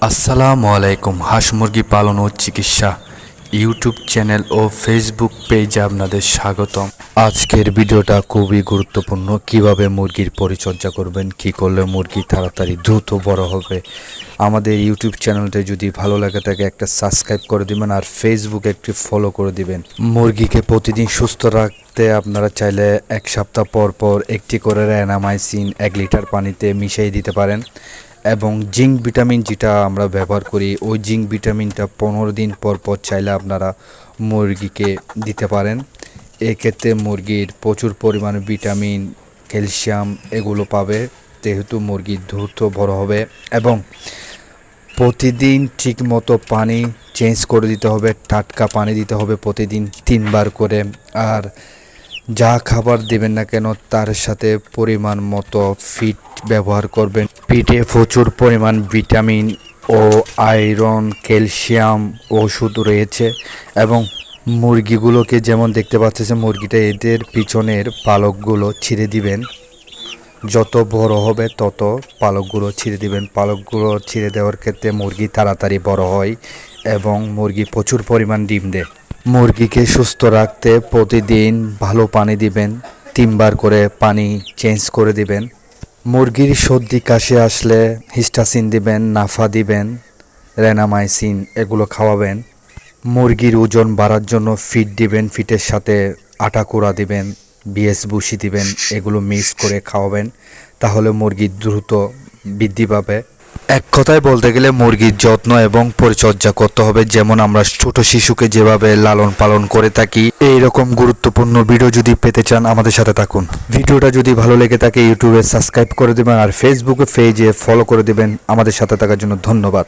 আসসালামু আলাইকুম। হাঁস মুরগি পালন ও চিকিৎসা ইউটিউব চ্যানেল ও ফেসবুক পেজে আপনাদের স্বাগতম। আজকের ভিডিওটা খুবই গুরুত্বপূর্ণ। কিভাবে মুরগির পরিচর্যা করবেন, কি করলে মুরগি তাড়াতাড়ি দ্রুত বড় হবে। আমাদের ইউটিউব চ্যানেলটা যদি ভালো লাগে থাকে একটা সাবস্ক্রাইব করে দিবেন আর ফেসবুকে একটি ফলো করে দিবেন। মুরগিকে প্রতিদিন সুস্থ রাখতে আপনারা চাইলে এক সপ্তাহ পর পর একটি করে র্যানামাইসিন 1 লিটার পানিতে মিশিয়ে দিতে পারেন এবং জিঙ্ক ভিটামিন যেটা আমরা ব্যবহার করি ওই জিঙ্ক ভিটামিনটা 15 দিন পর পর চাইলে আপনারা মুরগিকে দিতে পারেন। এক্ষেত্রে মুরগির প্রচুর পরিমাণে ভিটামিন, ক্যালসিয়াম এগুলো পাবে, যেহেতু মুরগি দ্রুত বড় হবে। এবং প্রতিদিন ঠিকমতো পানি চেঞ্জ করে দিতে হবে, টাটকা পানি দিতে হবে প্রতিদিন 3 বার করে। আর যা খাবার দেবেন না কেন তার সাথে পরিমাণ মতো ফিড ব্যবহার করবেন। ফিডে প্রচুর পরিমাণ ভিটামিন ও আয়রন, ক্যালসিয়াম ওষুধ রয়েছে। এবং মুরগিগুলোকে যেমন দেখতে পাচ্ছেন, মুরগিটা এদের পিছনের পালকগুলো ছিঁড়ে দিবেন। যত বড় হবে তত পালকগুলো ছিঁড়ে দিবেন। পালকগুলো ছিঁড়ে দেওয়ার ক্ষেত্রে মুরগি তাড়াতাড়ি বড় হয় এবং মুরগি প্রচুর পরিমাণ ডিম দেয়। মুরগিকে সুস্থ রাখতে প্রতিদিন ভালো পানি দিবেন, 3 বার করে পানি চেঞ্জ করে দিবেন। মুরগির সর্দি কাশি আসলে হিস্টাসিন দিবেন, নাফা দিবেন, রেনামাইসিন এগুলো খাওয়াবেন। মুরগির ওজন বাড়ার জন্য ফিড দিবেন, ফিটের সাথে আটা কুড়া দিবেন, বিএস ভুসি দিবেন, এগুলো মিক্স করে খাওয়াবেন। তাহলে মুরগি দ্রুত বৃদ্ধি পাবে। এক কথায় বলতে গেলে মুরগির যত্ন এবং পরিচর্যা করতে হবে, যেমন আমরা ছোট শিশুকে যেভাবে লালন পালন করে থাকি। এইরকম গুরুত্বপূর্ণ ভিডিও যদি পেতে চান আমাদের সাথে থাকুন। ভিডিওটা যদি ভালো লেগে থাকে ইউটিউবে সাবস্ক্রাইব করে দেবেন আর ফেসবুকে পেজে ফলো করে দেবেন। আমাদের সাথে থাকার জন্য ধন্যবাদ।